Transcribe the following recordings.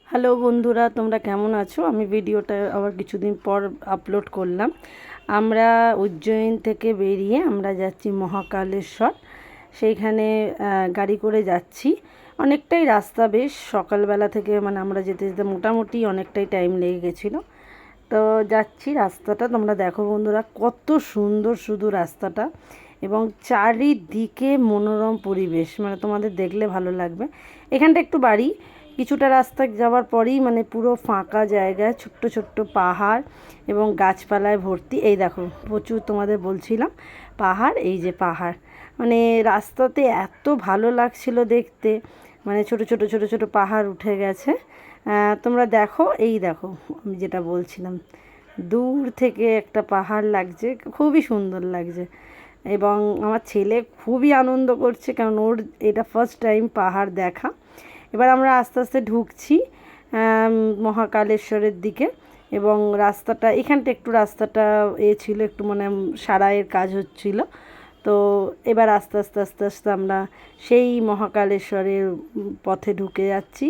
Hello বন্ধুরা, তোমরা কেমন আছো? আমি ভিডিওটা আবার কিছুদিন পর আপলোড করলাম। আমরা উজ্জয়িন থেকে বেরিয়ে আমরা যাচ্ছি মহাকালেশ্বর। সেইখানে গাড়ি করে যাচ্ছি। অনেকটাই রাস্তা, বেশ সকালবেলা থেকে মানে আমরা যেতে যেতে মোটামুটি অনেকটাই টাইম লেগে গেছিলো। তো যাচ্ছি, রাস্তাটা তোমরা দেখো বন্ধুরা, কত সুন্দর শুধু রাস্তাটা, এবং চারিদিকে মনোরম পরিবেশ, মানে তোমাদের দেখলে ভালো লাগবে। এখানটা একটু বাড়ি, কিছুটা রাস্তা যাওয়ার পরেই মানে পুরো ফাঁকা জায়গা, ছোট্ট ছোট্ট পাহাড় এবং গাছপালায় ভর্তি। এই দেখো প্রচুর, তোমাদের বলছিলাম পাহাড়, এই যে পাহাড়, মানে রাস্তাতে এত ভালো লাগছিল দেখতে, মানে ছোট ছোট ছোট ছোট পাহাড় উঠে গেছে। তোমরা দেখো, এই দেখো আমি যেটা বলছিলাম, দূর থেকে একটা পাহাড় লাগছে, খুবই সুন্দর লাগছে। এবং আমার ছেলে খুবই আনন্দ করছে, কারণ ওর এটা ফার্স্ট টাইম পাহাড় দেখা। এবার আমরা আস্তে আস্তে ঢুকছি মহাকালেশ্বরের দিকে। এবং রাস্তাটা এখানটা একটু রাস্তাটা ছিল একটু, মানে সারাইয়ের কাজ হচ্ছিল। তো এবার আস্তে আস্তে আস্তে আস্তে আমরা সেই মহাকালেশ্বরের পথে ঢুকে যাচ্ছি।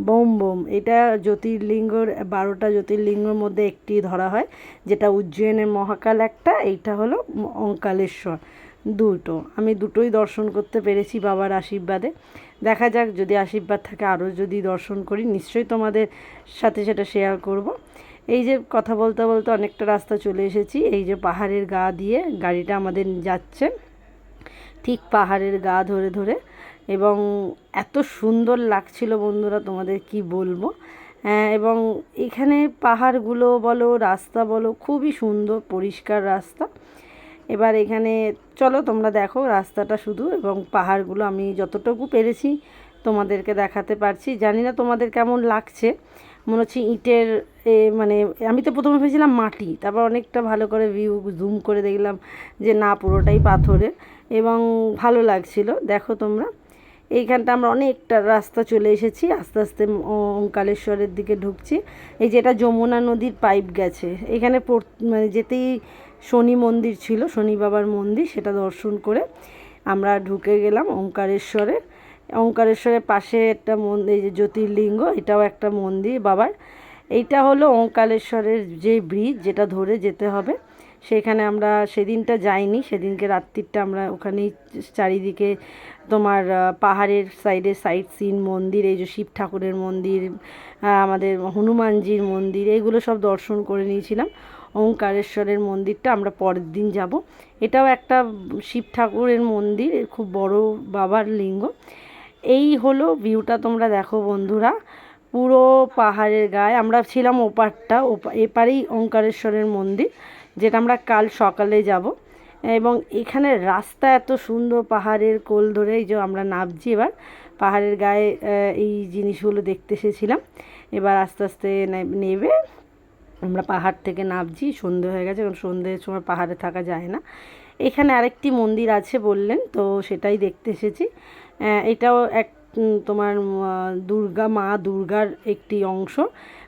বোম বোম, এটা জ্যোতির্লিঙ্গর 12টা জ্যোতির্লিঙ্গর মধ্যে একটি ধরা হয়, যেটা উজ্জয়িনের মহাকাল একটা, এইটা হলো ওঙ্কারেশ্বর। দুটো, আমি দুটোই দর্শন করতে পেরেছি বাবার আশীর্বাদে। দেখা যাক, যদি আশীর্বাদ থাকে আরও যদি দর্শন করি, নিশ্চয়ই তোমাদের সাথে সেটা শেয়ার করব। এই যে কথা বলতে বলতে অনেকটা রাস্তা চলে এসেছি। এই যে পাহাড়ের গা দিয়ে গাড়িটা আমাদের যাচ্ছে, ঠিক পাহাড়ের গা ধরে ধরে, এবং এত সুন্দর লাগছিল বন্ধুরা, তোমাদের কি বলবো। এবং এখানে পাহাড়গুলো বলো, রাস্তা বলো, খুবই সুন্দর পরিষ্কার রাস্তা। এবার এখানে চলো তোমরা দেখো রাস্তাটা শুধু, এবং পাহাড়গুলো আমি যতটুকু পেরেছি তোমাদেরকে দেখাতে পারছি। জানি না তোমাদের কেমন লাগছে, মনে হচ্ছে ইটের মানে আমি তো প্রথমে ভেবেছিলাম মাটি, তারপর অনেকটা ভালো করে ভিউ জুম করে দেখলাম যে না, পুরোটাই পাথরের, এবং ভালো লাগছিল। দেখো তোমরা, এইখানটা আমরা অনেকটা রাস্তা চলে এসেছি, আস্তে আস্তে ওঙ্কারেশ্বরের দিকে ঢুকছি। এই যে এটা যমুনা নদীর পাইপ গেছে, এখানে মানে যেতেই শনি মন্দির ছিল, শনি বাবার মন্দির, সেটা দর্শন করে আমরা ঢুকে গেলাম ওঙ্কারেশ্বরে। ওঙ্কারেশ্বরের পাশে একটা মন্দির, এই যে জ্যোতির্লিঙ্গ, এটাও একটা মন্দির বাবার। এইটা হলো ওঙ্কারেশ্বরের যে ব্রিজ, যেটা ধরে যেতে হবে। সেখানে আমরা সেদিনটা যাইনি, সেদিনকে রাত্রিটা আমরা ওখানেই চারিদিকে তোমার পাহাড়ের সাইডে সাইট সিন, মন্দির, এই যে শিব ঠাকুরের মন্দির, আমাদের হনুমানজির মন্দির, এইগুলো সব দর্শন করে নিয়েছিলাম। ওঙ্কারেশ্বরের মন্দিরটা আমরা পরের দিন যাব। এটাও একটা শিব ঠাকুরের মন্দির, খুব বড় বাবার লিঙ্গ। এই হলো ভিউটা, তোমরা দেখো বন্ধুরা, পুরো পাহাড়ের গায়ে আমরা ছিলাম। ওপারটা এপারেই ওঙ্কারেশ্বরের মন্দির, যেটা আমরা কাল সকালে যাব। এবং এখানে রাস্তা এত সুন্দর, পাহাড়ের কোল ধরে, এই যে আমরা নামছি এবার পাহাড়ের গায়ে। এই জিনিসগুলো দেখতে এসেছিলাম। এবার আস্তে আস্তে নেবে আমরা পাহাড় থেকে নামছি। সন্ধে হয়ে গেছে, কারণ সন্ধ্যের সময় পাহাড়ে থাকা যায় না। এখানে আরেকটি মন্দির আছে বললেন, তো সেটাই দেখতে এসেছি। এটাও এক তোমার মা দুর্গার একটি অংশ,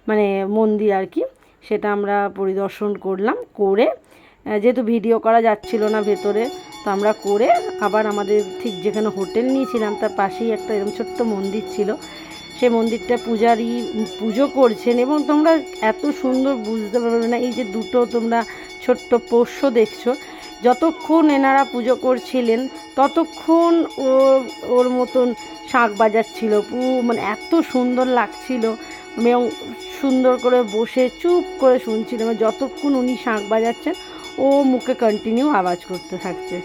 মানে মন্দির আর কি। সেটা আমরা পরিদর্শন করলাম, করে যেহেতু ভিডিও করা যাচ্ছিল না ভেতরে, তো আমরা করে আবার আমাদের ঠিক যেখানে হোটেল নিয়েছিলাম তার পাশেই একটা এরকম ছোট্ট মন্দির ছিল। সে মন্দিরটা পূজারি পুজো করছেন, এবং তোমরা এত সুন্দর বুঝতে পারবে না। এই যে দুটো তোমরা ছোট্ট পোষ্য দেখছো, যতক্ষণ এনারা পুজো করছিলেন ততক্ষণ ওর মতন শাঁখ বাজাচ্ছিল, মানে এত সুন্দর লাগছিল। এবং সুন্দর করে বসে চুপ করে শুনছিলাম, যতক্ষণ উনি শাঁখ বাজাচ্ছেন ও মুখে কন্টিনিউ আওয়াজ করতে থাকছে।